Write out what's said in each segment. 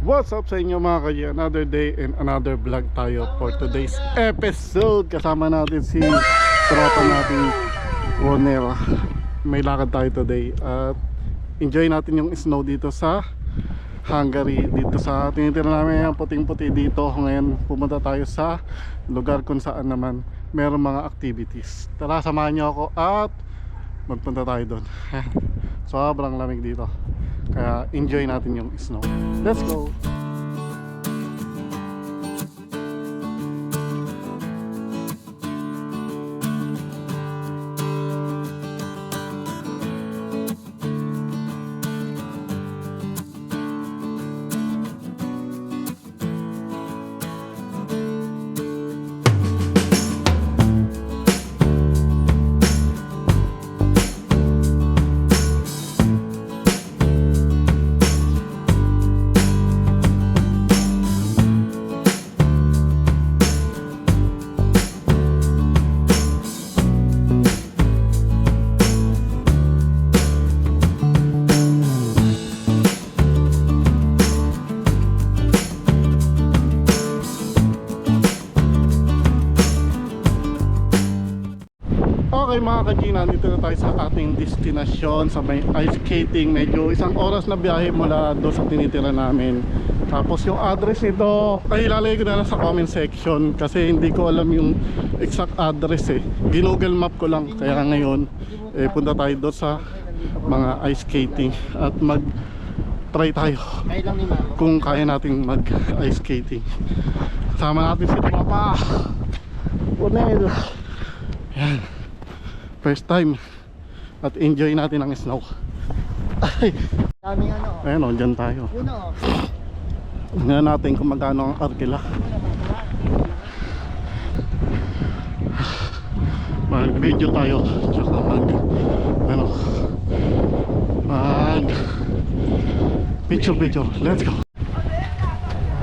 What's up sa inyo mga kaji? Another day and another vlog tayo for today's episode. Kasama natin si tropa nating Ronera. May lakad tayo today at enjoy natin yung snow dito sa Hungary. Dito sa tinitira namin yung puting-puti dito. Ngayon pumunta tayo sa lugar kung saan naman meron mga activities. Tara, samahan nyo ako at magpunta tayo doon. Sobrang lamig dito, kaya enjoy natin yung snow. Let's go! Okay mga ka-G, nandito na tayo sa ating destinasyon sa may ice skating. Medyo isang oras na biyahe mula doon sa tinitira namin. Tapos yung address nito ay ilalagay ko na lang sa comment section kasi hindi ko alam yung exact address eh. Ginoogle map ko lang, kaya ngayon punta tayo doon sa mga ice skating at mag try tayo kung kaya nating mag ice skating. Kasama natin si Papa Ronel. Yan, first time at enjoy natin ang snow. Ay, daming ano. ayun o, dyan tayo. Yun o. Tingnan natin kung magkano ang arkila. Mag video tayo, tsaka mag picture. Let's go.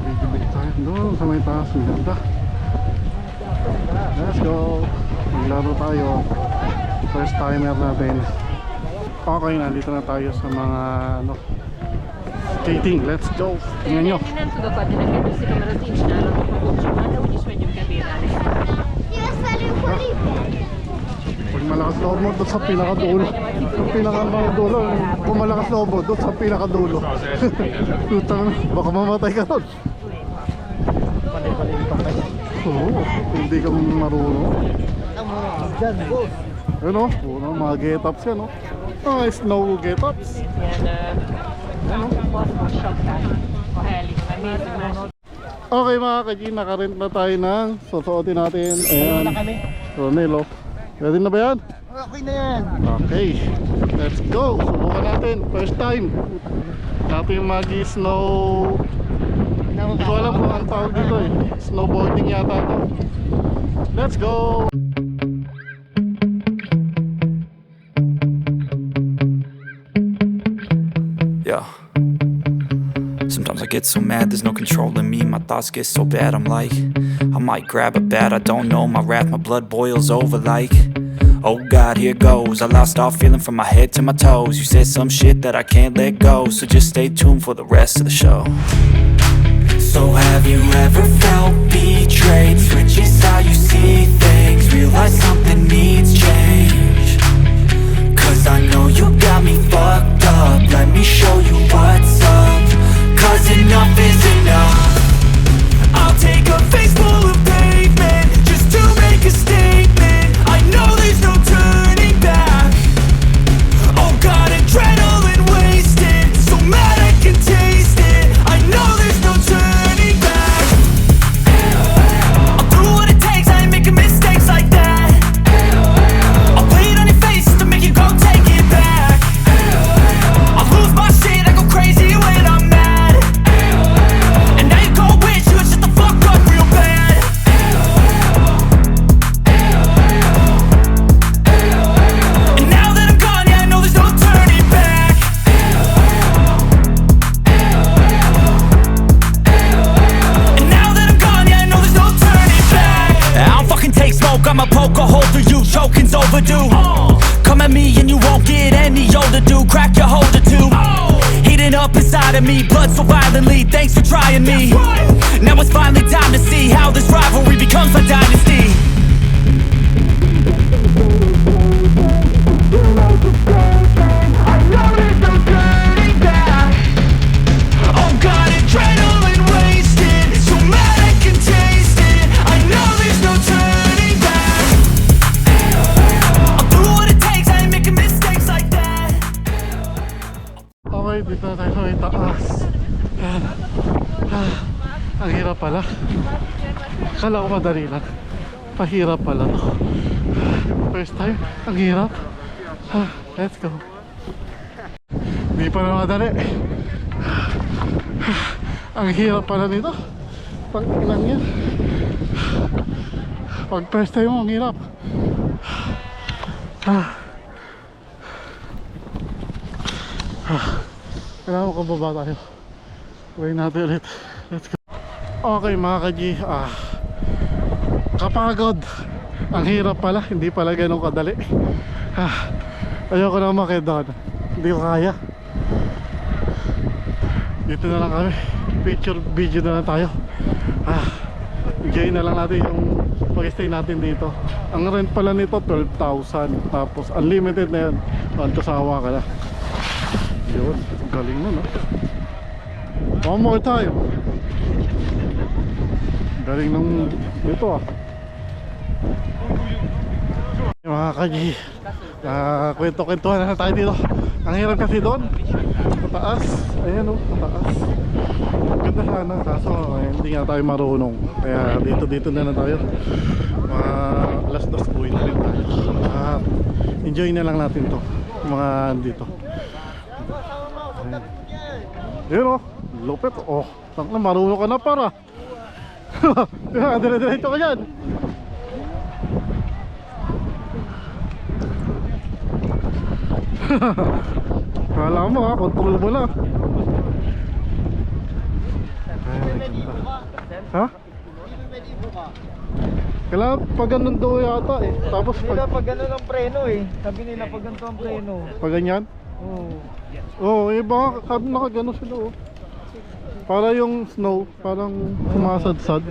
Video tayo doon sa may taas. Ang ganda. Let's go. Maglaro tayo. First timer natin. Okay, nandito na tayo sa mga skating. Let's go. Tingnan nyo. Pag malakas loob mo doon sa pinakadulo. Yung pinakadulo. Kung malakas loob mo doon sa pinakadulo. Tutang, baka mamatay ka doon. Oo, hindi ka marunong. Dyan, boss. Ano? Puro mga get-ups yan, no? Mga snow get-ups. Ano? Okay mga ka-G, nakarent na tayo ng susuotin natin. Ayan. Ronelo. Ready na ba yan? Okay na yan. Okay. Let's go. Subukan natin. First time. Natin yung mag-snow. Hindi ko alam kung ang tawag dito eh. Snowboarding yata ito. Let's go. Yeah. Sometimes I get so mad, there's no controlling me. My thoughts get so bad, I'm like, I might grab a bat, I don't know. My wrath, my blood boils over like, oh God, here goes. I lost all feeling from my head to my toes. You said some shit that I can't let go, so just stay tuned for the rest of the show. So have you ever felt betrayed? Switches how you see things, realize something needs change. Cause I know you got me fucked up, let me show you what's up. Cause enough is enough. I'll take a face full of pavement just to make a statement. I know there's no turning back. Oh God, adrenaline wasted, so mad I can taste it. I know there's no turning back. I'll do what it takes, I ain't making mistakes like that. I'll play it on your face to make you go take it back. I'll lose my shit, I go crazy when of me, blood so violently, thanks for trying me. Now it's finally time to see how this rivalry becomes my dynasty. I know there's no turning back. Oh God, adrenaline wasted, so mad I can taste it. I know there's no turning back. I'll do what it takes, I ain't making mistakes like that. Okay, dito na tayo sa may taas. Yan. Ang hirap pala. Akala ko madali lang. Pahirap pala to. First time, ang hirap. Let's go. Hindi pa na madali. Ang hirap pala nito. Pag ilang yan. Pag first time mo, ang hirap. Kailangan mo kababa tayo. Try natin ulit. Let's go. Okay mga ka-G, kapagod. Ang hirap pala, hindi pala ganun kadali. Ayoko na umakyat doon. Hindi ko kaya. Dito na lang kami. Picture video na lang tayo. Enjoy na lang natin yung pag-stay natin dito. Ang rent pala nito 12,000. Tapos unlimited na yan. Antasawa ka na. Yun, galing na no. One more time. Galing ng dito Mga ka-G, kwento-kwentuhan na tayo dito. Ang hirap kasi doon mataas. Ayan o, mataas. Ganda sana, kaso hindi nga tayo marunong. Kaya dito na tayo. Mga alas 2 buhay na rin tayo. Enjoy na lang natin to. Mga dito. Yun o, lupit. Oh, tangna, marunong ka na para. Dire-diretso ka dyan. Kala mo control mo lang. Ha? Kailangan pag ganun daw yata eh. Tapos Pag gano'n ang preno eh. Sabi nila pag ganito ang preno. pag ganyan? Oo. Eh baka sabi nakagano sila oh. Para yung snow, parang sumasadsad.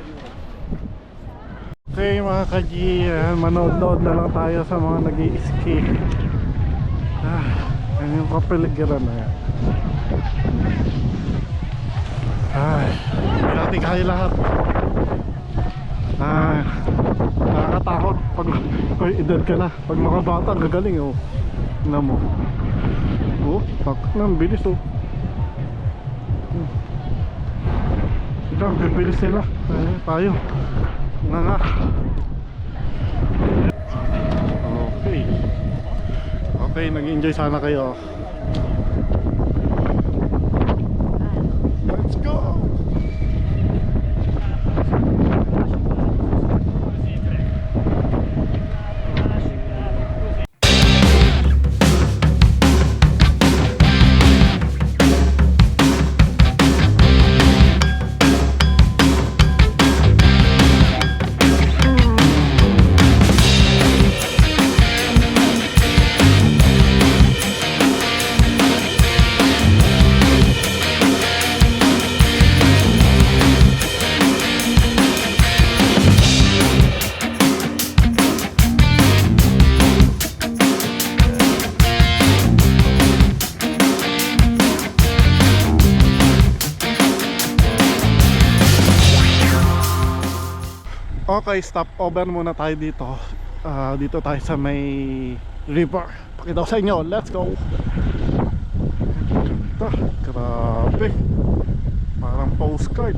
Okay mga ka-G, manood-nood na lang tayo sa mga nag-i-ski. Yan yung kapiligiran na yan. Hindi natin kaya lahat. Nakakatakot pag edad ka na. Pag makabata, gagaling oh. Tingnan mo. Oh, takot na, ang bilis oh. Ito, ang bibilis nila. Tayo. Nga. Okay, nag-enjoy sana kayo. Let's go! Okay, stop over muna tayo dito. Dito tayo sa may river. Pakita ko sa inyo, let's go. Ito, grabe. Parang postcard.